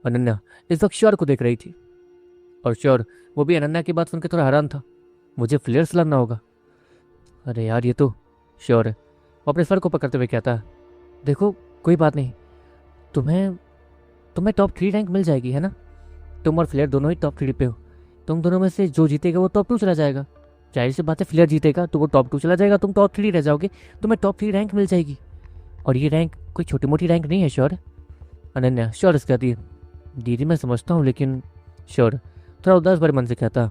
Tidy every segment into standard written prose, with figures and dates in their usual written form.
अनन्या इस वक्त श्योर को देख रही थी और श्योर वो भी अनन्या की बात सुनकर थोड़ा हैरान था। मुझे फ्लेयर्स लाना होगा? अरे यार ये तो श्योर है। वो अपने सर को पकड़ते हुए कहता है, देखो कोई बात नहीं, तुम्हें तुम्हें टॉप 3 रैंक मिल जाएगी, है ना? तुम और फ्लेयर दोनों ही टॉप 3 पे हो। तुम दोनों में से जो जीतेगा वो टॉप 2 चला जाएगा। जाहिर सी बात है, फ्लेयर जीतेगा तो वो टॉप 2 चला जाएगा, तुम टॉप 3 रह जाओगे, तुम्हें टॉप 3 रैंक मिल जाएगी। और ये रैंक कोई छोटी मोटी रैंक नहीं है श्योर। अनन्या श्योर कहती है, दीदी मैं समझता हूँ, लेकिन श्योर थोड़ा उदास भरे मन से कहता,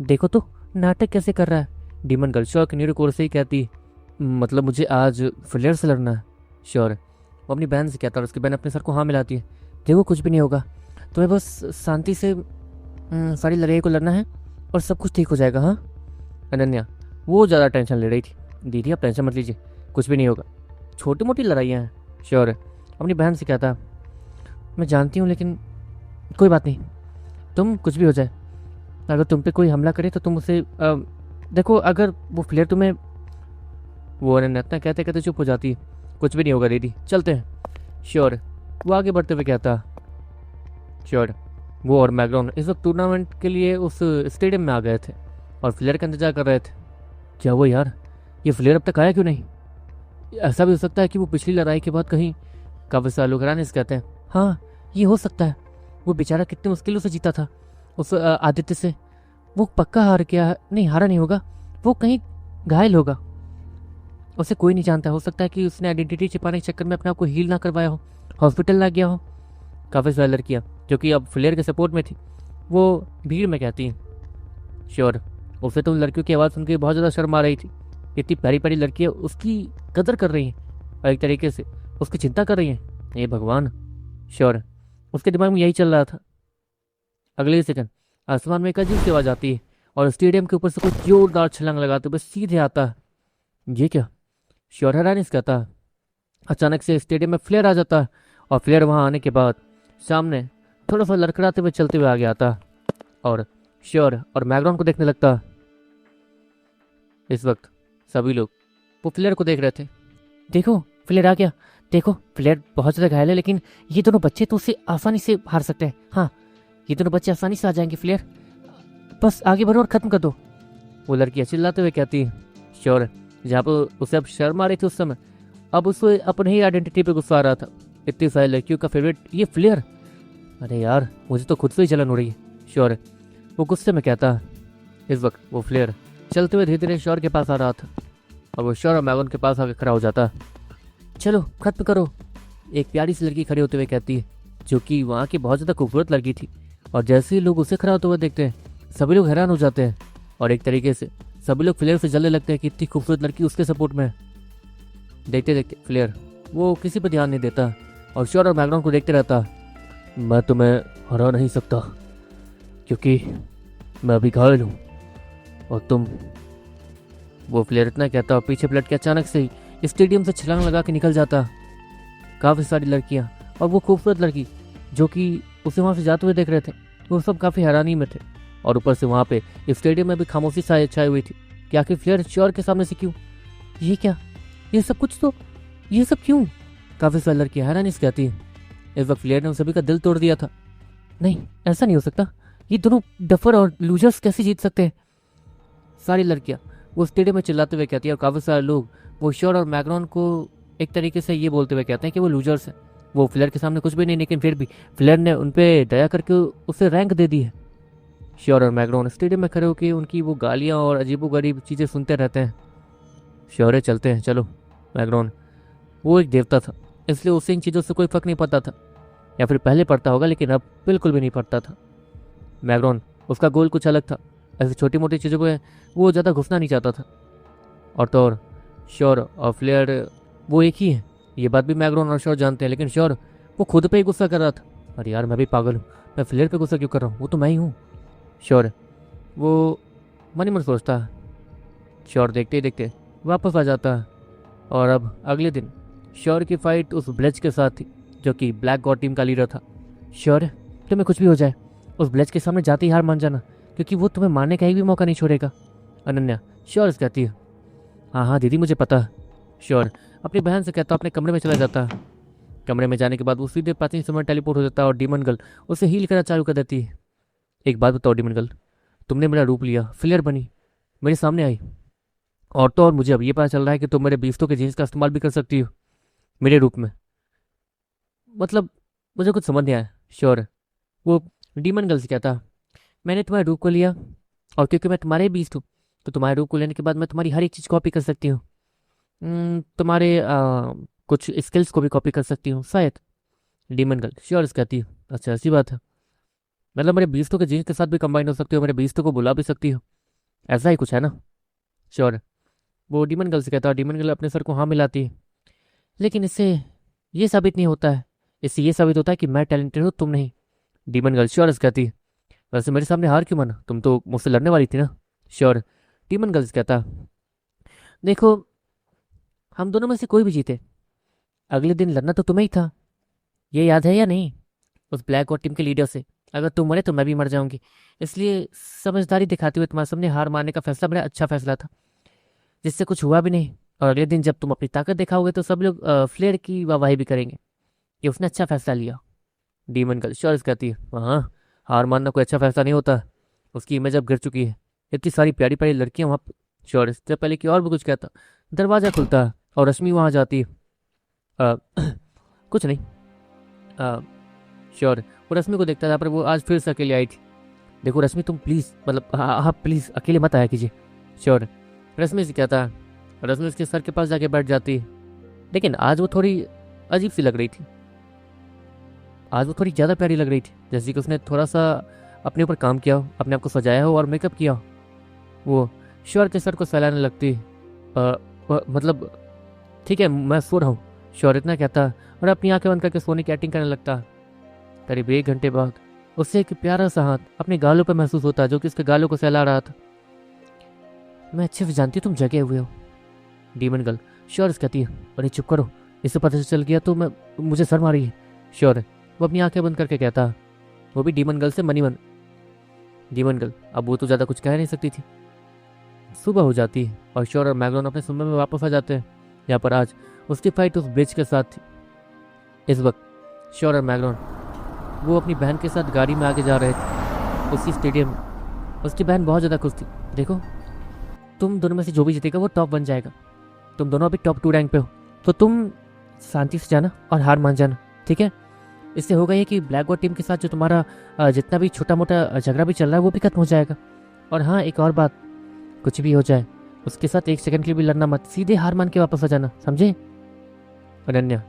देखो तो नाटक कैसे कर रहा है। डीमन गर्ल श्योर के नीरू कोर से ही कहती, मतलब मुझे आज फ्लेयर से लड़ना है। श्योर वो अपनी बहन से कहता और उसकी बहन अपने सर को हाँ मिलाती है, देखो कुछ भी नहीं होगा, तुम्हें बस शांति से सारी लड़ाई को लड़ना है और सब कुछ ठीक हो जाएगा। हाँ अनन्या वो ज़्यादा टेंशन ले रही थी, दीदी आप टेंशन मत लीजिए, कुछ भी नहीं होगा, छोटी मोटी लड़ाइयाँ हैं। श्योर अपनी बहन से कहता, मैं जानती हूँ लेकिन कोई बात नहीं, तुम कुछ भी हो जाए, अगर तुम पे कोई हमला करे तो तुम उसे देखो, अगर वो फ्लेयर तुम्हें, वो अनन्या इतना कहते कहते चुप हो जाती है, कुछ भी नहीं होगा दीदी चलते हैं। श्योर वो आगे बढ़ते हुए कहता, श्योर वो और मैग्रॉन इस वक्त टूर्नामेंट के लिए उस स्टेडियम में आ गए थे और फ्लेयर का इंतजार कर रहे थे। क्या वो यार, ये फ्लेयर अब तक आया क्यों नहीं? ऐसा भी हो सकता है कि वो पिछली लड़ाई के बाद कहीं, काफी सारे लोग हैरानी से कहते हैं, हाँ ये हो सकता है, वो बेचारा कितनी मुश्किलों से जीता था उस आदित्य से, वो पक्का हार गया, नहीं हारा नहीं होगा, वो कहीं घायल होगा, उसे कोई नहीं जानता, हो सकता है कि उसने आइडेंटिटी छिपाने के चक्कर में अपने आप को हील ना करवाया हो, हॉस्पिटल ना गया हो। काफ़ी सारी लड़कियाँ जो कि अब फ्लेयर के सपोर्ट में थी वो भीड़ में कहती हैं, श्योर उसे तो उन लड़कियों की आवाज़ सुन के बहुत ज़्यादा शर्म आ रही थी, इतनी प्यारी प्यारी लड़कियाँ उसकी कदर कर रही हैं और एक तरीके से उसकी चिंता कर रही हैं, ये भगवान। श्योर उसके दिमाग में यही चल रहा था। अगले सेकंड आसमान में एक अजीब सी आवाज़ आती है और स्टेडियम के ऊपर से कुछ जोरदार छलांग लगाते हुए सीधे आता है। ये क्या? श्योर हैरानी से कहता है। अचानक से स्टेडियम में फ्लेयर आ जाता है और फ्लेयर वहां आने के बाद सामने थोड़ा सा लड़खड़ाते हुए चलते हुए आगे आता और श्योर और मैग्रॉन को देखने लगता। इस वक्त सभी लोग वो फ्लेयर को देख रहे थे। देखो फ्लेयर आ गया, देखो फ्लेयर बहुत ज़्यादा घायल है, लेकिन ये दोनों बच्चे तो उसे आसानी से हार सकते हैं। हाँ ये दोनों बच्चे आसानी से आ जाएंगे, फ्लेयर बस आगे बढ़ो और ख़त्म कर दो। वो लड़कियाँ चिल्लाते हुए कहती है। श्योर जहाँ पर उसे अब शर्म आ रही थी उस समय, अब उसे अपने ही आइडेंटिटी पे गुस्सा आ रहा था। इतनी सारी लड़कियों का फेवरेट ये फ्लेयर, अरे यार मुझे तो खुद से ही जलन हो रही है। श्योर वो गुस्से में कहता। इस वक्त वो फ्लेयर चलते हुए धीरे धीरे श्योर के पास आ रहा था और वो श्योर और मैगन के पास आके खड़ा हो जाता। चलो खत्म करो, एक प्यारी सी लड़की खड़ी होते हुए कहती है, जो कि वहाँ की बहुत ज़्यादा खूबसूरत लड़की थी। और जैसे ही लोग उसे खड़ा होते हुए देखते हैं सभी लोग हैरान हो जाते हैं और एक तरीके से सभी लोग फ्लेयर से जलने लगते हैं कि इतनी खूबसूरत लड़की उसके सपोर्ट में है। देखते देखते फ्लेयर वो किसी पर ध्यान नहीं देता और श्योर और मैग्रॉन को देखते रहता। मैं तुम्हें हरा नहीं सकता क्योंकि मैं अभी घायल हूँ और तुम, वो फ्लेयर इतना कहता और पीछे पलट के अचानक से ही स्टेडियम से छलांग लगा के निकल जाता। काफ़ी सारी लड़कियाँ और वो खूबसूरत लड़की जो कि उसे वहाँ से जाते हुए देख रहे थे, वो सब काफ़ी हैरानी में थे और ऊपर से वहाँ पे स्टेडियम में भी खामोशी छाई हुई थी कि आखिर फ्लेयर श्योर के सामने से क्यों, ये क्या, ये सब कुछ, तो ये सब क्यों? काफ़ी सारी लड़कियाँ हैरानी से कहती हैं। इस वक्त फ्लेयर ने उन सभी का दिल तोड़ दिया था। नहीं ऐसा नहीं हो सकता, ये दोनों डफर और लूजर्स कैसे जीत सकते हैं? सारी लड़कियाँ वो स्टेडियम में चिल्लाते हुए कहती है और काफ़ी सारे लोग वो श्योर और मैग्रॉन को एक तरीके से ये बोलते हुए कहते हैं कि वो लूजर्स हैं, वो फ्लेयर के सामने कुछ भी नहीं, लेकिन फिर भी फ्लेयर ने उन पर दया करके उसे रैंक दे दी है। श्योर और मैग्रॉन स्टेडियम में खड़े होकर उनकी वो गालियाँ और अजीबोगरीब चीज़ें सुनते रहते हैं। श्योर चलते हैं चलो। मैग्रॉन वो एक देवता था, इसलिए उसे इन चीज़ों से कोई फर्क नहीं पड़ता था, या फिर पहले पड़ता होगा लेकिन अब बिल्कुल भी नहीं पड़ता था। मैग्रॉन उसका गोल कुछ अलग था, ऐसी छोटी मोटी चीज़ों पे वो ज़्यादा घुसना नहीं चाहता था। और तो और श्योर और फ्लेयर वो एक ही है, ये बात भी मैग्रॉन और श्योर जानते हैं, लेकिन श्योर वो खुद पे ही गुस्सा कर रहा था। अरे यार मैं भी पागल हूँ, मैं फ्लेयर पे गुस्सा क्यों कर रहा हूँ, वो तो मैं ही हूँ। श्योर वो मन ही मन सोचता है। श्योर देखते ही देखते वापस आ जाता है और अब अगले दिन श्योर की फाइट उस ब्लेज के साथ थी जो कि ब्लैक गॉड टीम का लीडर था। श्योर तुम्हें कुछ भी हो जाए उस ब्लेज के सामने जाते ही हार मान जाना, क्योंकि वो तुम्हें मारने का ही भी मौका नहीं छोड़ेगा। अनन्या श्योर कहती है। हाँ हाँ दीदी मुझे पता है। श्योर अपनी बहन से कहता अपने कमरे में चला जाता है। कमरे में जाने के बाद वो सीधे प्राचीन समय में टेलीपोर्ट हो जाता है और डीमन गर्ल उसे हील करना चालू कर देती है। एक बात बताओ डीमन गर्ल, तुमने मेरा रूप लिया, फ्लेयर बनी, मेरे सामने आई, और तो और मुझे अब ये पता चल रहा है कि तुम मेरे बीस्तों के जीन्स का इस्तेमाल भी कर सकती हो मेरे रूप में। मतलब मुझे कुछ समझ नहीं आया। श्योर है। वो डीमन गर्ल से कहता, मैंने तुम्हारे रूप को लिया और क्योंकि मैं तुम्हारे बीस्ट हूँ तो तुम्हारे रूप को लेने के बाद मैं तुम्हारी हर एक चीज़ कॉपी कर सकती हूँ। तुम्हारे कुछ स्किल्स को भी कॉपी कर सकती हूँ शायद। डीमन गर्ल श्योर कहती है, अच्छा ऐसी बात है, मतलब मेरे बीस्तों के जीन्स के साथ भी कंबाइन हो सकती हो, मेरे बीस्तों को बुला भी सकती हो, ऐसा ही कुछ है ना। श्योर। वो डीमन गर्ल से कहता है, डीमन गर्ल अपने सर को हाँ मिलाती है, लेकिन इससे ये साबित नहीं होता है, इससे ये साबित होता है कि मैं टैलेंटेड हूँ तुम नहीं। डीमन गर्ल श्योर कहती है, वैसे मेरे सामने हार क्यों माना, तुम तो मुझसे लड़ने वाली थी ना। श्योर। डीमन गर्ल कहता, देखो हम दोनों में से कोई भी जीते अगले दिन लड़ना तो तुम्हें ही था, ये याद है या नहीं, उस ब्लैक और टीम के लीडर से। अगर तुम मरे तो मैं भी मर जाऊंगी, इसलिए समझदारी दिखाते हुए तुम्हारे सामने हार मारने का फैसला बड़ा अच्छा फैसला था, जिससे कुछ हुआ भी नहीं। और अगले दिन जब तुम अपनी ताकत दिखाओगे तो सब लोग फ्लेयर की वाहवाही भी करेंगे कि उसने अच्छा फैसला लिया। डीमन गर्ल श्योर कहती है, हाँ हार मानना कोई अच्छा फैसला नहीं होता, उसकी इमेज अब गिर चुकी है, इतनी सारी प्यारी प्यारी लड़कियां वहाँ। श्योर इससे पहले कि और भी कुछ कहता, दरवाज़ा खुलता है और रश्मि वहाँ जाती है। अ, कुछ नहीं। श्योर। वो रश्मि को देखता था पर वो आज फिर से अकेले आई थी। देखो रश्मि तुम प्लीज़, मतलब हाँ प्लीज़ अकेले मत आया कीजिए। श्योर। रश्मि से कहता, रश्मि उसके सर के पास जाके बैठ जाती है, लेकिन आज वो थोड़ी अजीब सी लग रही थी, आज वो थोड़ी ज़्यादा प्यारी लग रही थी, जैसे कि उसने थोड़ा सा अपने ऊपर काम किया हो, अपने आप को सजाया हो और मेकअप किया हो। वो श्योर के सर को सहलाने लगती है। मतलब ठीक है मैं सो रहा हूँ, श्योर इतना कहता और अपनी आंखें बंद करके सोने की एक्टिंग करने लगता। करीब 1 घंटे बाद उससे एक प्यारा सा हाथ अपने गालों पर महसूस होता जो कि उसके गालों को सहला रहा था। मैं अच्छे से जानती हूँ तुम जगे हुए हो। डीमन गर्ल श्योर कहती है, अरे चुप करो, इससे पता चल गया तो मैं मुझे शर्म आ रही है। श्योर वो अपनी आंखें बंद करके कहता, वो भी डीमन गर्ल से मनी मन। डीमन गर्ल अब वो तो ज़्यादा कुछ कह नहीं सकती थी। सुबह हो जाती है और श्योर और मैग्लोन अपने सुनने में वापस आ जाते हैं, यहाँ पर आज उसकी फाइट उस ब्रिज के साथ थी। इस वक्त श्योर और मैग्लोन वो अपनी बहन के साथ गाड़ी में आगे जा रहे थे उसी स्टेडियम में। उसकी बहन बहुत ज़्यादा खुश थी। देखो तुम दोनों में से जो भी जीतेगा वो टॉप बन जाएगा, तुम दोनों अभी टॉप 2 रैंक पे हो, तो तुम शांति से जाना और हार मान जाना, ठीक है। इससे होगा ये कि ब्लैक गॉड टीम के साथ जो तुम्हारा जितना भी छोटा मोटा झगड़ा भी चल रहा है वो भी खत्म हो जाएगा। और हाँ एक और बात, कुछ भी हो जाए उसके साथ 1 सेकंड के लिए भी लड़ना मत, सीधे हार मान के वापस आ जाना, समझे। अनन्या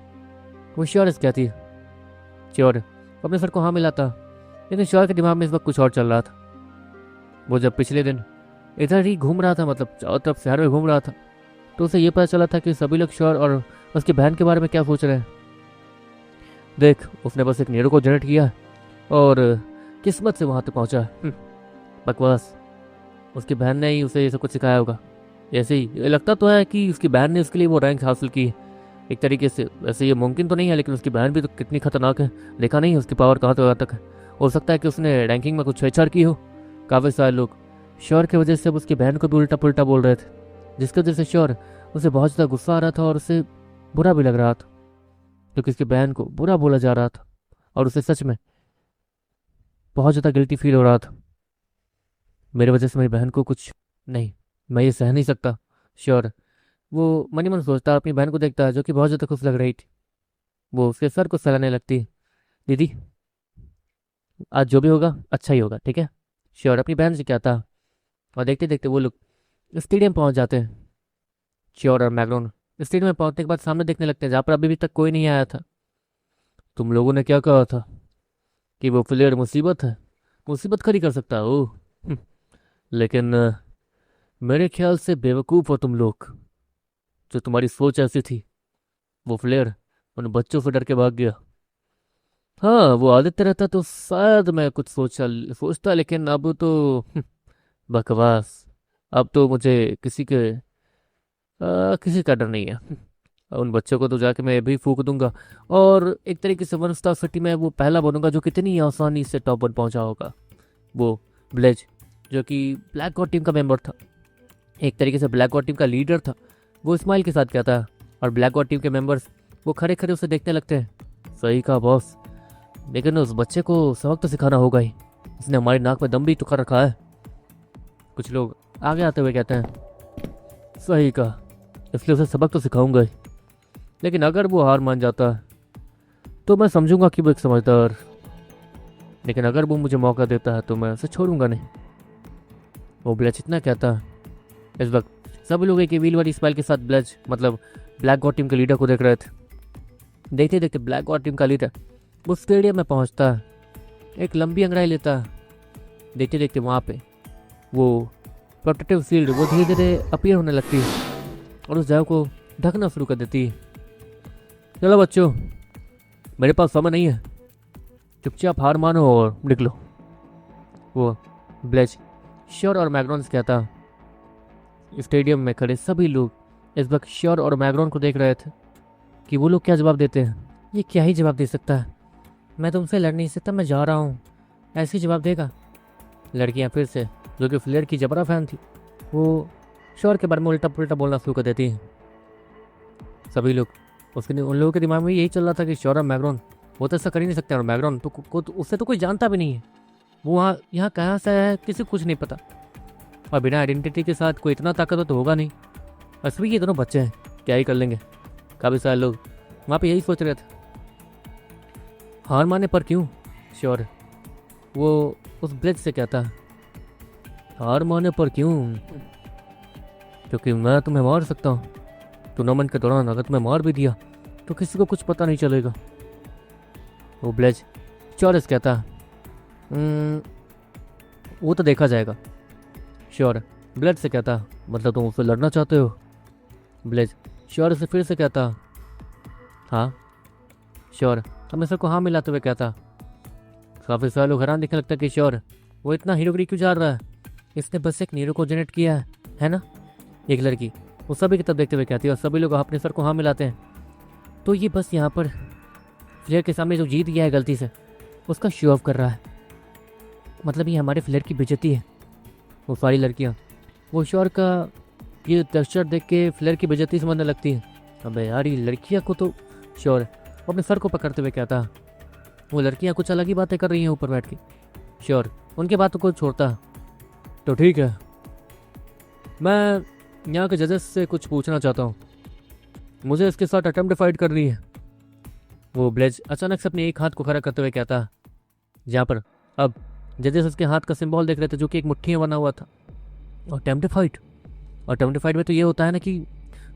वो श्योर कहती है। श्योर अपने सर को हाँ मिलाता, लेकिन श्योर के दिमाग में इस वक्त कुछ और चल रहा था। वो जब पिछले दिन इधर ही घूम रहा था, मतलब चारों तरफ शहर में घूम रहा था, तो उसे ये पता चला था कि सभी लोग श्योर और उसकी बहन के बारे में क्या सोच रहे हैं। देख उसने बस एक नीरो को जनरेट किया और किस्मत से वहां तक पहुंचा। बकवास, उसकी बहन ने ही उसे ये सब कुछ सिखाया होगा। ऐसे ही लगता तो है कि उसकी बहन ने उसके लिए वो रैंक हासिल की एक तरीके से। वैसे ये मुमकिन तो नहीं है, लेकिन उसकी बहन भी तो कितनी खतरनाक है, देखा नहीं उसकी पावर कहाँ तक है। हो सकता है कि उसने रैंकिंग में कुछ छेड़छाड़ की हो। काफ़ी सारे लोग श्योर की वजह से अब उसकी बहन को भी उल्टा पुल्टा बोल रहे थे, जिसकी वजह से श्योर उसे बहुत ज़्यादा गुस्सा आ रहा था और उसे बुरा भी लग रहा था, क्योंकि उसकी बहन को बुरा बोला जा रहा था और उसे सच में बहुत ज़्यादा गिल्टी फील हो रहा था। मेरे वजह से मेरी बहन को कुछ नहीं, मैं ये सह नहीं सकता। श्योर वो मनी मन सोचता, अपनी बहन को देखता है जो कि बहुत ज़्यादा खुश लग रही थी। वो उसके सर को सहलाने लगती, दीदी आज जो भी होगा अच्छा ही होगा, ठीक है। श्योर अपनी बहन से कहता और देखते देखते वो लोग स्टेडियम पहुंच जाते हैं। श्योर और मैग्लोन स्टेडियम में पहुंचने के बाद सामने देखने लगते हैं जहाँ पर अभी तक कोई नहीं आया था। तुम लोगों ने क्या कहा था कि वो प्लेयर मुसीबत है, मुसीबत खड़ी कर सकता है वो। लेकिन मेरे ख्याल से बेवकूफ़ हो तुम लोग, जो तुम्हारी सोच ऐसी थी। वो प्लेयर उन बच्चों से डर के भाग गया। हाँ वो आदित्य रहता तो शायद मैं कुछ सोचता, लेकिन अब तो बकवास। अब तो मुझे किसी का डर नहीं है। उन बच्चों को तो जाके मैं भी फूक दूंगा और एक तरीके से 1 स्टार सिटी में वो पहला बनूंगा जो कितनी आसानी से टॉप 1 पहुंचा होगा। वो ब्लेज जो कि ब्लैक गॉड टीम का मेंबर था, एक तरीके से ब्लैक गॉड टीम का लीडर था, वो स्माइल के साथ कहता है और ब्लैक गॉड टीम के मेंबर्स वो खड़े खड़े उसे देखने लगते हैं। सही कहा बॉस, लेकिन उस बच्चे को सबक तो सिखाना होगा ही। इसने हमारी नाक में दम भी तो कर रखा है। कुछ लोग आगे आते हुए कहते हैं, सही कहा, इसलिए उसे सबक तो सिखाऊंगा ही। लेकिन अगर वो हार मान जाता है तो मैं समझूंगा कि वो एक समझदार, लेकिन अगर वो मुझे मौका देता है तो मैं उसे छोड़ूंगा नहीं। वो ब्लच इतना कहता है। इस वक्त सभी लोग एक व्हील वाली स्माइल के साथ ब्लच मतलब ब्लैक गॉड टीम के लीडर को देख रहे थे। देखते देखते ब्लैक गॉड टीम का लीडर वो स्टेडियम में पहुंचता है, एक लंबी अंगड़ाई लेता है। देखते देखते वहाँ पे वो प्रोटेक्टिव शील्ड वो धीरे धीरे अपीयर होने लगती है और उस जगह को ढकना शुरू कर देती है। चलो बच्चों, मेरे पास समय नहीं है, चुपचाप हार मानो और निकलो। वो ब्लेच, श्योर और मैग्रॉन्स कहता। स्टेडियम में खड़े सभी लोग इस वक्त श्योर और मैग्रॉन को देख रहे थे कि वो लोग क्या जवाब देते हैं। ये क्या ही जवाब दे सकता है, मैं तुमसे लड़ नहीं सकता, मैं जा रहा हूँ, ऐसे ही जवाब देगा। लड़कियाँ फिर से, जो कि फ्लेयर की जबरा फैन थी, वो श्योर के बारे में उल्टा पुल्टा बोलना शुरू कर देती हैं। सभी लोग उन लोगों के दिमाग में यही चल रहा था कि श्योर और मैग्रॉन वो तो ऐसा कर ही नहीं सकते, और मैग्रॉन तो उससे तो कोई जानता भी नहीं है, वो यहाँ कहाँ से है किसी को कुछ नहीं पता, और बिना आइडेंटिटी के साथ कोई इतना ताकतवर तो होगा नहीं। असली ये दोनों बच्चे हैं, क्या ही कर लेंगे। काफ़ी सारे लोग वहाँ पे यही सोच रहे थे। हार मानने पर क्यों? श्योर वो उस ब्लेच से कहता, हार मानने पर क्यों? क्योंकि मैं तुम्हें मार सकता हूँ। टूर्नामेंट के दौरान अगर तुम्हें मार भी दिया तो किसी को कुछ पता नहीं चलेगा। वो ब्लेच चौरस कहता, वो तो देखा जाएगा। श्योर ब्लेच से कहता, मतलब तुम उससे लड़ना चाहते हो? ब्लेच श्योर से फिर से कहता, हाँ। श्योर हमेशा को हाँ मिलाते हुए कहता। काफ़ी सारे लोग हैरान दिखने लगता कि श्योर वो इतना हीरोगिरी क्यों जा रहा है, इसने बस एक नीरो को जनरेट किया है ना। एक लड़की वो सभी की तरफ देखते हुए कहती है, और सभी लोग अपने सर को हाँ मिलाते हैं। तो ये बस यहाँ पर फ्लेयर के सामने जो जीत गया है गलती से, उसका शो ऑफ कर रहा है, मतलब ये हमारे फ्लेयर की बेइज्जती है। वो सारी लड़कियाँ वो श्योर का ये टेक्सचर देख के फ्लेयर की बेइज्जती समझने लगती हैं। अबे यार, ये लड़कियाँ को तो श्योर अपने सर को पकड़ते हुए कहता, वो लड़कियाँ कुछ अलग ही बातें कर रही हैं ऊपर बैठ के। श्योर उनकी बातों को छोड़ता। तो ठीक है, मैं यहाँ के जजेस से कुछ पूछना चाहता हूँ, मुझे इसके साथ अटेम्प्ट फाइट करनी है। वो ब्लेज अचानक से अपने एक हाथ को खड़ा करते हुए कहता, जहाँ पर अब जजेस उसके हाथ का सिंबल देख रहे थे, जो कि एक मुट्ठी में बना हुआ था। अटेम्प्ट फाइट, अटेम्प्ट फाइट में तो ये होता है ना कि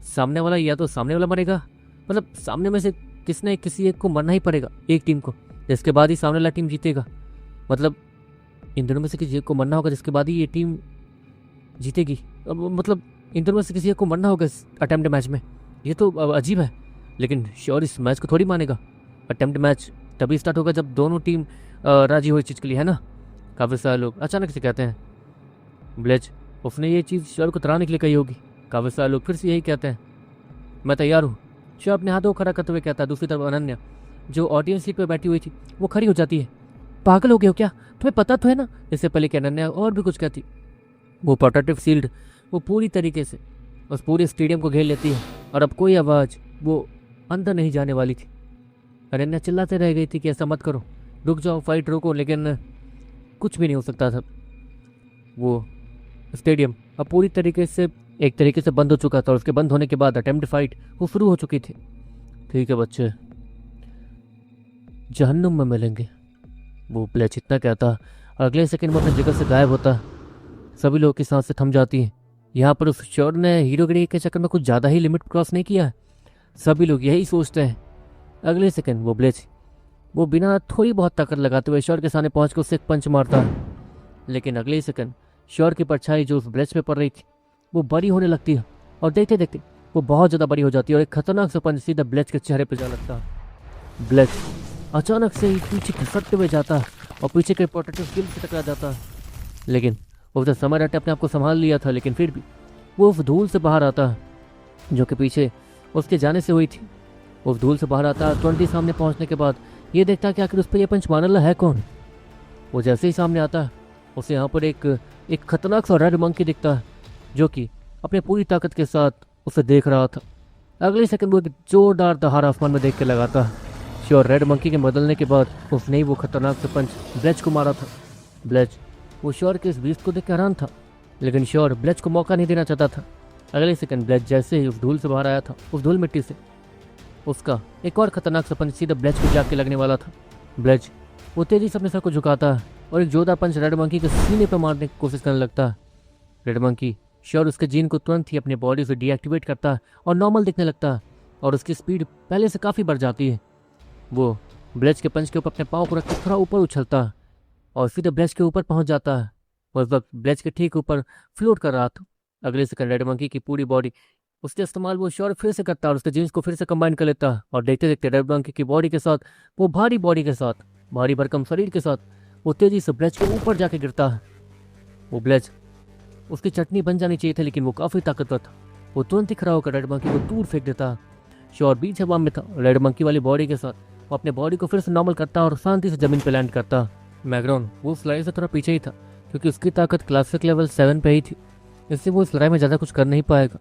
सामने वाला या तो सामने वाला मरेगा, मतलब सामने में से किसी एक को मरना ही पड़ेगा, एक टीम को, जिसके बाद ही सामने वाला टीम जीतेगा। मतलब इन दोनों में से किसी एक को मरना होगा, जिसके बाद ही ये टीम जीतेगी। मतलब इन दोनों में से किसी एक को मरना होगा इस अटेम्प्ट मैच में। ये तो अजीब है, लेकिन श्योर इस मैच को थोड़ी मानेगा। अटेम्प्ट मैच तभी स्टार्ट होगा जब दोनों टीम राजी हो इस चीज़ के लिए, है ना। काफ़ी सारे लोग अचानक से कहते हैं, ब्लेज उसने ये चीज़ श्योर को तराने के लिए कही होगी। काफ़ी सारे लोग फिर से यही कहते हैं, मैं तैयार हूँ। श्योर अपने हाथों को खड़ा करते हुए कहता है। दूसरी तरफ अनन्या, जो ऑडियंस सीट पर बैठी हुई थी, वो खड़ी हो जाती है। पागल हो गए हो क्या, तुम्हें पता तो है ना। इससे पहले कि अनन्या और भी कुछ कहती, वो प्रोटेक्टिव शील्ड वो पूरी तरीके से उस पूरे स्टेडियम को घेर लेती है, और अब कोई आवाज़ वो अंदर नहीं जाने वाली थी। अनन्या चिल्लाते रह गई थी कि ऐसा मत करो, रुक जाओ, फाइट रोको, लेकिन कुछ भी नहीं हो सकता था। वो स्टेडियम अब पूरी तरीके से एक तरीके से बंद हो चुका था, और उसके बंद होने के बाद अटेम्प्ट फाइट वो शुरू हो चुकी थी। ठीक है बच्चे, जहन्नुम में मिलेंगे, वो ब्लेच इतना कहता। अगले सेकंड में अपनी जगह से गायब होता। सभी लोगों की सांसें थम जाती हैं। यहाँ पर उस श्योर ने हीरोगिरी के चक्कर में कुछ ज़्यादा ही लिमिट क्रॉस नहीं किया है, सभी लोग यही सोचते हैं। अगले सेकंड वो ब्लेच वो बिना थोड़ी बहुत ताकत लगाते हुए श्योर के सामने पहुँच कर उससे एक पंच मारता है, लेकिन अगले ही सेकंड श्योर की परछाई जो उस ब्लेच पे पड़ रही थी वो बड़ी होने लगती है, और देखते देखते वो बहुत ज़्यादा बड़ी हो जाती है, और एक खतरनाक सा पंच सीधा ब्लेच के चेहरे पर जा लगता है। ब्लेच अचानक से ही पीछे खसकते हुए जाता है और पीछे के प्रोटेक्टिव शील्ड से टकरा जाता है, लेकिन उसने समय रहते अपने आप को संभाल लिया था। लेकिन फिर भी वो उस धूल से बाहर आता है जो कि पीछे उसके जाने से हुई थी। उस धूल से बाहर आता है। 20 सामने पहुंचने के बाद ये देखता कि आखिर उस पर यह पंच मारने वाला है कौन। वो जैसे ही सामने आता है, उसे यहाँ पर एक खतरनाक सा रेड मंकी दिखता है, जो कि अपने पूरी ताकत के साथ उसे देख रहा था। अगले सेकंड वो एक जोरदार दहाड़ आसमान में देख के लगाता है। श्योर रेड मंकी के बदलने के बाद उसने ही वो खतरनाक से पंच ब्लेच को मारा था। ब्लेच वो श्योर के इस बीस्ट को देख के हैरान था, लेकिन श्योर ब्लेच को मौका नहीं देना चाहता था। अगले सेकंड ब्लेच जैसे ही उस धूल से बाहर आया था, उस धूल मिट्टी से, उसका एक और खतरनाक सा पंच सीधा ब्लेच को जाके लगने वाला था। ब्लेच वो तेजी से अपने सर को झुकाता और एक जोरदार पंच रेड मंकी के सीने पर मारने की कोशिश करने लगता। रेड मंकी श्योर उसके जीन को तुरंत ही अपनी बॉडी से डीएक्टिवेट करता और नॉर्मल दिखने लगता और उसकी स्पीड पहले से काफ़ी बढ़ जाती है। वो ब्लेच के पंच के ऊपर अपने पाँव को रख कर थोड़ा ऊपर उछलता और सीधे ब्लेच के ऊपर पहुंच जाता है। उस वक्त ब्लेच के ठीक ऊपर फ्लोट कर रहा था। अगले सेकंड रेड मंकी की पूरी बॉडी उसके इस्तेमाल वो श्योर फिर से करता और उसके जीन्स को फिर से कंबाइन कर लेता और देखते देखते रेड मंकी की बॉडी के साथ, वो भारी बॉडी के साथ, भारी भरकम शरीर के साथ वो तेजी से ब्लेच के ऊपर जाके गिरता है। वो ब्लेच उसकी चटनी बन जानी चाहिए थी, लेकिन वो काफ़ी ताकतवर था। वो तुरंत ही खड़ा होकर रेड मंकी को दूर फेंक देता। श्योर बीच हवा में था रेड मंकी वाली बॉडी के साथ। वो अपने बॉडी को फिर से नॉर्मल करता और शांति से जमीन पर लैंड करता। मैग्रॉन वो उस लड़ाई से थोड़ा पीछे ही था, क्योंकि उसकी ताकत क्लासिक लेवल 7 पे ही थी, इसलिए वो इस लड़ाई में ज़्यादा कुछ कर नहीं पाएगा।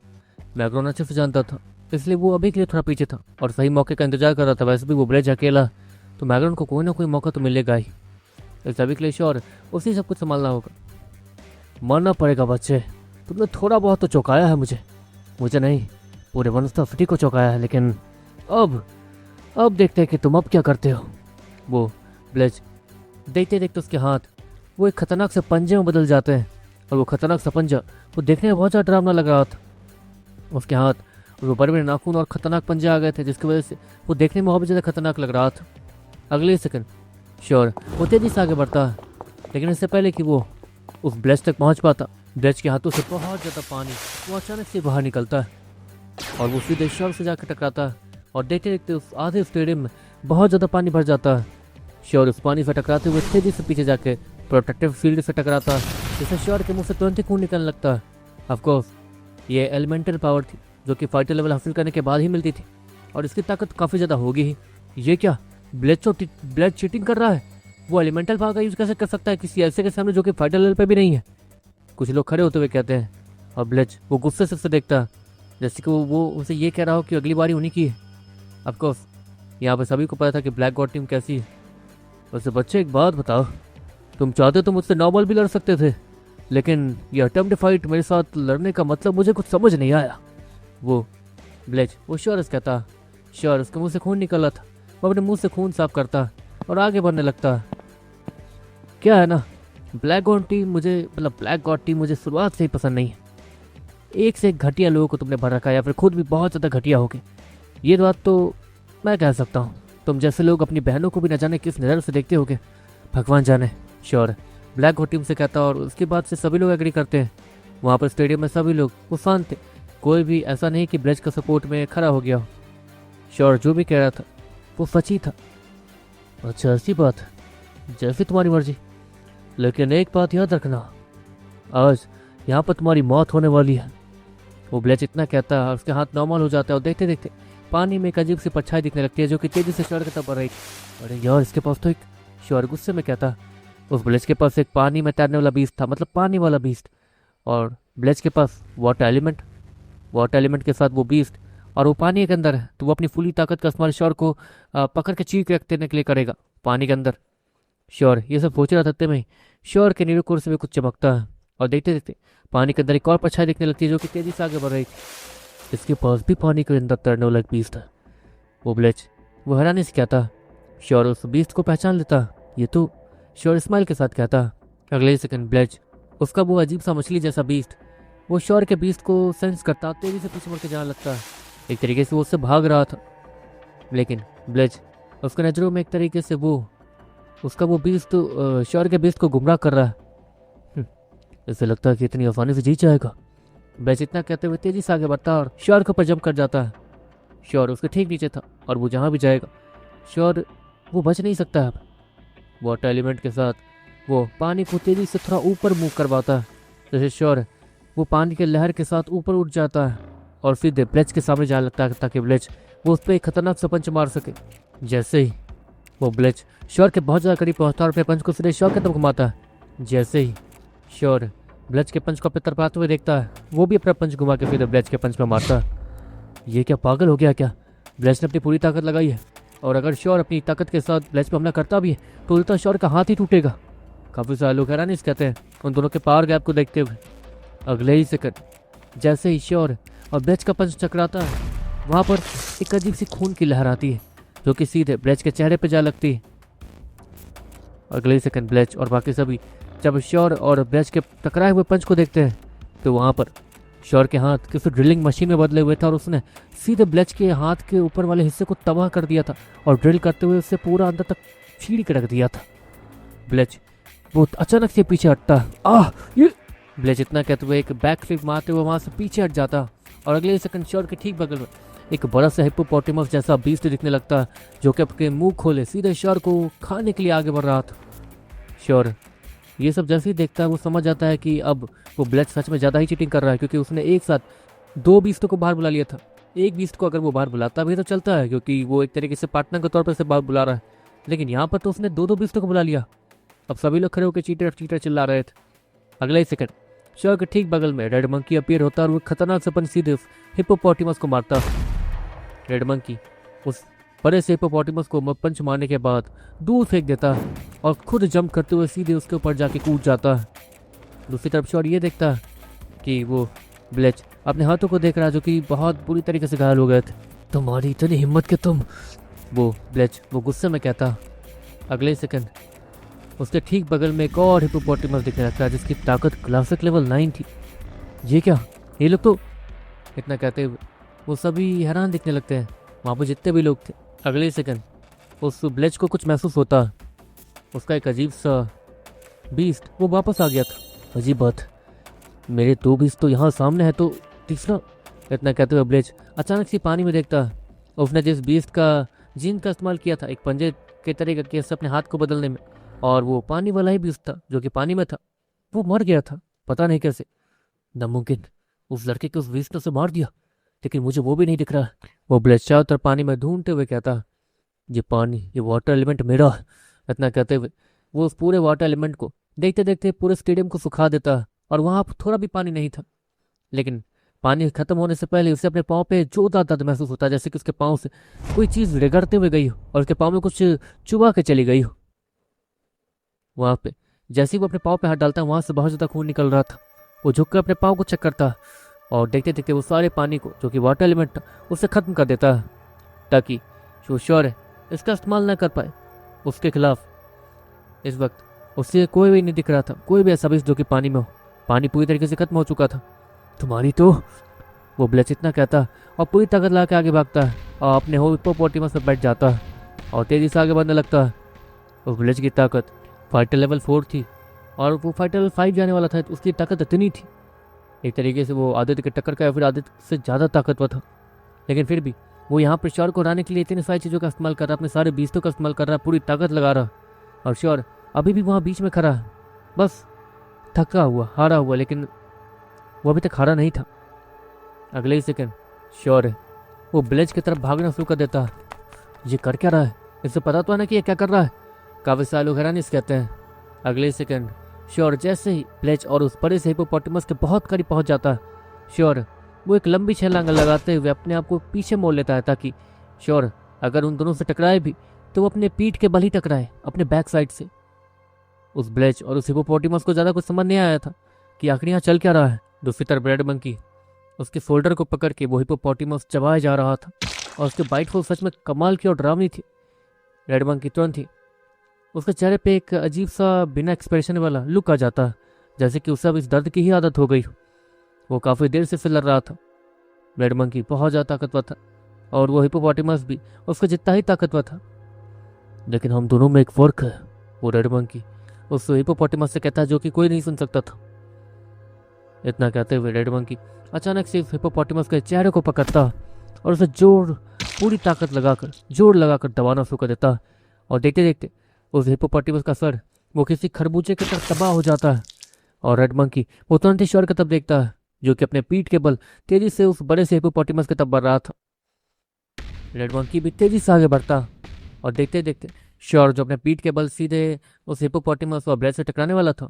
मैग्रॉन अच्छे से जानता था, इसलिए वो अभी के लिए थोड़ा पीछे था और सही मौके का इंतजार कर रहा था। वैसे भी वो ब्लेच अकेला, तो मैग्रॉन को कोई ना कोई मौका तो मिलेगा ही। इस अभी के लिए श्योर उसी सब कुछ संभालना होगा। मरना पड़ेगा बच्चे, तुमने थोड़ा बहुत तो चौंकाया है मुझे नहीं, पूरे वनस्ता सिटी को चौंकाया है, लेकिन अब देखते हैं कि तुम अब क्या करते हो। वो ब्लेच देखते देखते उसके हाथ वो एक खतरनाक से पंजे में बदल जाते हैं और वो खतरनाक सा पंजा वो देखने में बहुत ज़्यादा डरावना लग रहा था। उसके हाथ वो बड़े बड़े नाखून और खतरनाक पंजे आ गए थे, जिसकी वजह से वो देखने में और भी ज़्यादा खतरनाक लग रहा था। अगले सेकंड श्योर वो तेजी से आगे बढ़ता है, लेकिन इससे पहले कि वो उस ब्लेच तक पहुंच पाता, ब्लेच के हाथों से बहुत ज़्यादा पानी वो अचानक से बाहर निकलता है और वो सीधे श्योर से जाकर टकराता है और देखते देखते उस आधे स्टेडियम में बहुत ज़्यादा पानी भर जाता है। श्योर उस पानी से टकराते हुए तेजी से पीछे जाके प्रोटेक्टिव फील्ड से टकराता है, जिससे श्योर के मुंह से तुरंत ही खून निकलने लगता है। ऑफकोर्स ये एलिमेंटल पावर थी जो कि फाइटर लेवल हासिल करने के बाद ही मिलती थी और इसकी ताकत काफ़ी ज़्यादा होगी ही। ये क्या ब्लेच चीटिंग कर रहा है? वो एलिमेंटल पावर का यूज़ कैसे कर सकता है किसी ऐसे के सामने जो कि फाइटर लेवल पे भी नहीं है? कुछ लोग खड़े होते हुए कहते हैं और ब्लेच वो गुस्से से उसे देखता है, जैसे कि वो उसे ये कह रहा हो कि अगली बारी उन्हीं की है। ऑफकोर्स यहाँ पर सभी को पता था कि ब्लैक गॉड टीम कैसी है। वैसे बच्चे एक बात बताओ, तुम चाहते तो मुझसे नॉर्मल भी लड़ सकते थे, लेकिन ये अटेम्प्ट फाइट मेरे साथ लड़ने का मतलब मुझे कुछ समझ नहीं आया। वो ब्लेच वो श्योर कहता। श्योर उसके मुंह से खून निकला था, वो अपने मुंह से खून साफ करता और आगे बढ़ने लगता। क्या है ना, ब्लैक गॉड टीम मुझे शुरुआत से ही पसंद नहीं है। एक से एक घटिया लोगों को तुमने भर रखा है, या फिर खुद भी बहुत ज़्यादा घटिया होगे। ये बात तो मैं कह सकता हूँ। तुम जैसे लोग अपनी बहनों को भी न जाने किस नज़र से देखते होगे, भगवान जाने। श्योर ब्लैक गॉड टीम से कहता और उसके बाद से सभी लोग एग्री करते हैं। वहाँ पर स्टेडियम में सभी लोग वो शांत थे, कोई भी ऐसा नहीं कि ब्लेच का सपोर्ट में खड़ा हो गया हो। श्योर जो भी कह रहा था वो सच ही था। अच्छा ऐसी बात, जैसी तुम्हारी मर्जी, लेकिन एक बात याद रखना, आज यहाँ पर तुम्हारी मौत होने वाली है। वो ब्लेच इतना कहता है और उसके हाथ नॉर्मल हो जाता है और देखते देखते पानी में एक अजीब सी परछाई दिखने लगती है जो कि तेजी से श्योर की तरफ बढ़ रही थी। अरे यार इसके पास तो एक, श्योर गुस्से में कहता, उस ब्लेच के पास एक पानी में तैरने वाला बीस्ट था, मतलब पानी वाला बीस्ट, और ब्लेच के पास वाटर एलिमेंट के साथ वो बीस्ट, और वो पानी के अंदर है, तो वो अपनी फुली ताकत का इस्तेमाल श्योर को पकड़ के चीख रख देने के लिए करेगा पानी के अंदर। श्योर ये सब सोच रहा था में श्योर के नीरोकोर से भी कुछ चमकता है और देखते देखते पानी के अंदर एक और परछाई दिखने लगती है जो कि तेजी से आगे बढ़ रही थी। इसके पास भी पानी के अंदर तैरने वाला एक बीस्ट है। वो ब्लेच वो हैरानी से कहता। श्योर उस बीस्ट को पहचान लेता। ये तो श्योर स्माइल के साथ कहता। अगले सेकंड ब्लेच उसका वो अजीब सा मछली जैसा बीस्ट वो श्योर के बीस्ट को सेंस करता, तेजी से पीछे मुड़ के जाने लगता है। एक तरीके से वो उससे भाग रहा था, लेकिन ब्लेच उसके नज़रों में एक तरीके से उसका वो बीस्ट श्योर के बीस्ट को गुमराह कर रहा है। इसे लगता है कि इतनी आसानी से जीत जाएगा। ब्लेच इतना कहते हुए तेजी से आगे बढ़ता और श्योर के ऊपर जंप कर जाता है। श्योर उसके ठीक नीचे था और वो जहाँ भी जाएगा श्योर वो बच नहीं सकता है। वाटर एलिमेंट के साथ वो पानी को तेजी से थोड़ा ऊपर मूव करवाता है, जैसे श्योर वो पानी के लहर के साथ ऊपर उठ जाता है और सीधे ब्लेच के सामने जाने लगता है ताकि ब्लेच वो उस पर एक खतरनाक सा पंच मार सके। जैसे ही वो ब्लेच श्योर के बहुत ज़्यादा करीब पहुँचता और अपने पंच को सीधे श्योर की तरफ घुमाता है। जैसे ही श्योर ब्लेच के पंच को अपने तरफ आते हुए देखता है, वो भी अपना पंच घुमा के सीधे ब्लेच के पंच में मारता है। ये क्या पागल हो गया क्या? ब्लेच ने अपनी पूरी ताकत लगाई है और अगर श्योर अपनी ताकत के साथ ब्लेच पे हमला करता भी है तो उल्टा श्योर का हाथ ही टूटेगा। काफ़ी सारे लोग हैरानी से कहते हैं उन दोनों के पावर गैप को देखते हुए। अगले ही सेकंड जैसे ही श्योर और ब्लेच का पंच टकराता है वहाँ पर एक अजीब सी खून की लहर आती है जो कि सीधे ब्लेच के चेहरे पर जा लगती है। अगले ही सेकंड ब्लेच और बाकी सभी जब श्योर और ब्लेच के टकराए हुए पंच को देखते हैं तो वहाँ पर श्योर के हाथ किसी ड्रिलिंग मशीन में बदले हुए थे और उसने सीधे ब्लेच के हाथ के ऊपर वाले हिस्से को तबाह कर दिया था और ड्रिल करते हुए उससे पूरा अंदर तक छीड़ के रख दिया था। ब्लेच बहुत अचानक से पीछे हटता, ये ब्लेच इतना कहते हुए एक बैक फ्लिप मारते हुए वहाँ से पीछे हट जाता और अगले सेकंड श्योर के ठीक बगल में एक बड़ा सा हिप्पोपोटेमस जैसा बीस्ट दिखने लगता जो कि अपने मुंह खोले सीधे श्योर को खाने के लिए आगे बढ़ रहा था। श्योर ये सब जैसे ही देखता है वो समझ जाता है कि अब वो ब्लेच सच में ज़्यादा ही चीटिंग कर रहा है, क्योंकि उसने एक साथ 2 बीस्टों को बाहर बुला लिया था। एक बीस्ट को अगर वो बाहर बुलाता भी तो चलता है क्योंकि वो एक तरीके से पार्टनर के तौर पर से बाहर बुला रहा है, लेकिन यहाँ पर तो उसने 2 बीस्टों को बुला लिया। अब सभी लोग खड़े होकर चीटर चीटर चिल्ला रहे थे। अगले ही सेकंड श्योर के ठीक बगल में रेड मंकी अपीयर होता और वो खतरनाक सपन सीधे उस हिप्पोपोटेमस को मारता। रेड मंकी उस बड़े से हिप्पोपोटेमस को पंच मारने के बाद दूर फेंक देता और खुद जंप करते हुए सीधे उसके ऊपर जाके कूद जाता। दूसरी तरफ श्योर ये देखता कि वो ब्लेच अपने हाथों को देख रहा जो कि बहुत बुरी तरीके से घायल हो गए थे। तुम्हारी इतनी हिम्मत कि तुम, वो ब्लेच वो गुस्से में कहता। अगले सेकंड उसके ठीक बगल में एक और हिप्पोपोटेमस दिखने लगता है जिसकी ताकत क्लासिक लेवल 9 थी। ये क्या, ये लोग तो, इतना कहते हुए वो सभी हैरान दिखने लगते हैं वहाँ पर जितने भी लोग थे। अगले सेकंड उस ब्लेच को कुछ महसूस होता, उसका एक अजीब सा बीस्ट वो वापस आ गया था। अजीब बात, मेरे 2 बीस्ट तो यहाँ सामने है तो तीसरा, इतना कहते हुए ब्लेच अचानक से पानी में देखता। उसने जिस बीस्ट का जीन का इस्तेमाल किया था एक पंजे के तरीके के से अपने हाथ को बदलने में, और वो पानी वाला ही बीस्ट था जो कि पानी में था, वो मर गया था पता नहीं कैसे। नामुमकिन, उस लड़के को उस बीस्ट से मार दिया, लेकिन मुझे वो भी नहीं दिख रहा। वो ब्लेच चारों तरफ पानी में ढूंढते हुए कहता, ये पानी, ये वाटर एलिमेंट मेरा। इतना कहते हुए वो उस पूरे वाटर एलिमेंट को देखते देखते पूरे स्टेडियम को सुखा देता और वहाँ थोड़ा भी पानी नहीं था। लेकिन पानी खत्म होने से पहले उसे अपने पाँव पे जोरदार दर्द महसूस होता, जैसे कि उसके पाँव से कोई चीज़ रगड़ते हुए गई हो और उसके पाँव में कुछ चुबा के चली गई हो। वहाँ पे जैसे ही वो अपने पाँव पे हाथ डालता वहाँ से बहुत ज़्यादा खून निकल रहा था। वो झुककर अपने पाँव को चेक करता और देखते देखते वो सारे पानी को जो कि वाटर एलिमेंट था उससे ख़त्म कर देता ताकि जो श्योर है इसका इस्तेमाल ना कर पाए उसके खिलाफ। इस वक्त उससे कोई भी नहीं दिख रहा था, कोई भी ऐसा बीज जो कि पानी में हो। पानी पूरी तरीके से खत्म हो चुका था। तुम्हारी तो, वो ब्लेच इतना कहता और पूरी ताकत ला के आगे भागता और अपने हिप्पोपोटेमस पर बैठ जाता और तेज़ी से आगे बढ़ने लगता। उस ब्लेच की ताकत फाइटर लेवल 4 थी और वो फाइटर लेवल 5 जाने वाला था, तो उसकी ताकत इतनी थी एक तरीके से वो आदित्य के टक्कर का या फिर आदित्य से ज़्यादा ताकतवर था। लेकिन फिर भी वो यहाँ पर श्योर को हराने के लिए इतनी सारी चीज़ों का इस्तेमाल कर रहा, अपने सारे बीस्तों का इस्तेमाल कर रहा, पूरी ताकत लगा रहा, और श्योर अभी भी वहाँ बीच में खड़ा है, बस थका हुआ, हारा हुआ, लेकिन वो अभी तक हारा नहीं था। अगले ही सेकंड श्योर है वो ब्लेच की तरफ भागना शुरू कर देता। ये कर क्या रहा है, इसे पता तो है ना कि ये क्या कर रहा है। काफ़ी सारे लोग हैरानी से कहते हैं। अगले सेकंड श्योर जैसे ही ब्लेच और उस बड़े से हिप्पोपोटेमस के बहुत करीब पहुंच जाता है, श्योर वो एक लंबी छलांग लगाते हुए अपने आप को पीछे मोड़ लेता है ताकि श्योर अगर उन दोनों से टकराए भी तो वो अपने पीठ के बल ही टकराए, अपने बैक साइड से। उस ब्लेच और उस हिप्पोपोटेमस को ज़्यादा कुछ समझ नहीं आया था कि आखिर यहाँ चल क्या रहा है। दूसरी तरफ रेड मंकी उसके शोल्डर को पकड़ के वो हिप्पोपोटेमस चबाया जा रहा था और उसके बाइट फुल सच में कमाल की और डरावनी थी। रेड मंकी तुरंत ही उसके चेहरे पे एक अजीब सा बिना एक्सप्रेशन वाला लुक आ जाता, जैसे कि उसे अब इस दर्द की ही आदत हो गई। वो काफ़ी देर से फिर रहा था। रेड मंकी बहुत ज़्यादा ताकतवर था और वो हिप्पोपोटेमस भी उसका जितना ही ताकतवर था, लेकिन हम दोनों में एक फ़र्क है, वो रेड मंकी उस हिप्पोपोटेमस से कहता है जो कि कोई नहीं सुन सकता था। इतना कहते हुए रेड मंकी अचानक से उस हिप्पोपोटेमस के चेहरे को पकड़ता और उसे पूरी ताकत लगाकर जोर लगाकर दबाना शुरू कर देता, और देखते देखते उस हिप्पोपोटेमस का सर वो किसी खरबूजे की तरह तबाह हो जाता है। और रेड मंकी वो तुरंत ही श्योर की तरफ देखता है जो कि अपने पीठ के बल तेजी से उस बड़े से हिप्पोपोटेमस की तरफ बढ़ रहा था। रेड मंकी भी तेजी से आगे बढ़ता और देखते देखते श्योर जो अपने पीठ के बल सीधे उस हिप्पोपोटेमस और ब्लेच से टकराने वाला था,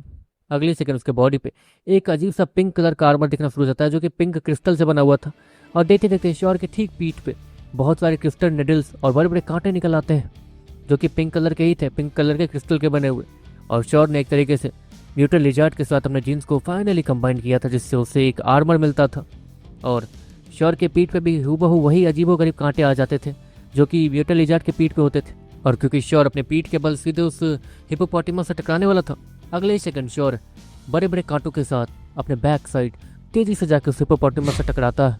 अगले सेकंड उसके बॉडी पे एक अजीब सा पिंक कलर का आर्मर दिखना शुरू हो जाता है जो कि पिंक क्रिस्टल से बना हुआ था। और देखते देखते श्योर के ठीक पीठ पे बहुत सारे क्रिस्टल निडल्स और बड़े बड़े कांटे निकल आते हैं जो कि पिंक कलर के ही थे, पिंक कलर के क्रिस्टल के बने हुए। और श्योर ने एक तरीके से म्यूटल लिजार्ड के साथ अपने जीन्स को फाइनली कंबाइन किया था, जिससे उसे एक आर्मर मिलता था। और श्योर के पीठ पे भी हूबहू वही अजीबोगरीब कांटे आ जाते थे जो कि म्यूटल लिजार्ड के पीठ पे होते थे। और क्योंकि श्योर अपने पीठ के बल सीधे उस हिप्पोपोटेमस से टकराने वाला था, अगले ही सेकंड श्योर बड़े बड़े कांटों के साथ अपने बैक साइड तेजी से जाकर उस हिप्पोपोटेमस से टकराता है।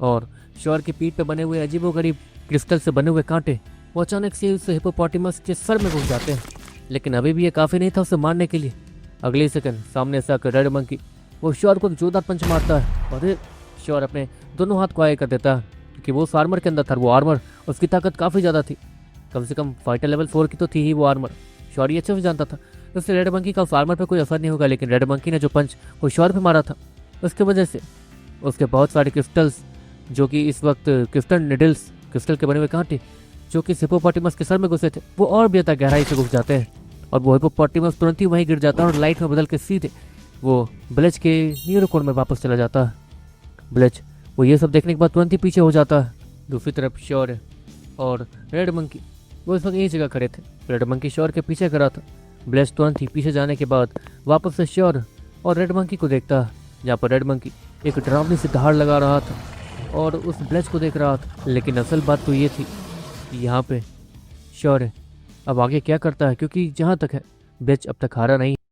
और श्योर की पीठ पे बने हुए अजीबोगरीब क्रिस्टल से बने हुए कांटे वो अचानक से उस हिप्पोपोटेमस के सर में घुस जाते हैं। लेकिन अभी भी ये काफ़ी नहीं था उसे मारने के लिए। अगले सेकंड सामने से आकर रेड मंकी वो श्योर को जोरदार पंच मारता है और श्योर अपने दोनों हाथ को आगे कर देता है क्योंकि वो उस आर्मर के अंदर था। वो आर्मर उसकी ताकत काफ़ी ज़्यादा थी, कम से कम फाइटर लेवल 4 की तो थी ही वो आर्मर। श्योर ये अच्छे से जानता था उससे रेड मंकी का उस आर्मर पर कोई असर नहीं होगा। लेकिन रेड मंकी ने जो पंच वो श्योर पे मारा था उसकी वजह से उसके बहुत सारे क्रिस्टल्स जो कि इस वक्त क्रिस्टल निडल्स, क्रिस्टल के बने हुए कांटे जो कि हिप्पोपोटेमस के सर में घुसे थे, वो और भी ज़्यादा गहराई से घुस जाते हैं। और वो हिप्पोपोटेमस तुरंत ही वहीं गिर जाता है और लाइट में बदल के सीधे वो ब्लेच के न्यूरोकोड में वापस चला जाता है। ब्लेच वो ये सब देखने के बाद तुरंत ही पीछे हो जाता है। दूसरी तरफ श्योर और रेड मंकी वो इस वक्त यही जगह खड़े थे। रेड मंकी श्योर के पीछे खड़ा था। ब्लेच तुरंत ही पीछे जाने के बाद वापस से श्योर और रेड मंकी को देखता है, जहाँ पर रेड मंकी एक डरावनी से दहाड़ लगा रहा था और उस ब्लेच को देख रहा था। लेकिन असल बात तो ये थी कि यहाँ पे श्योर अब आगे क्या करता है, क्योंकि जहाँ तक है ब्लेच अब तक हारा नहीं।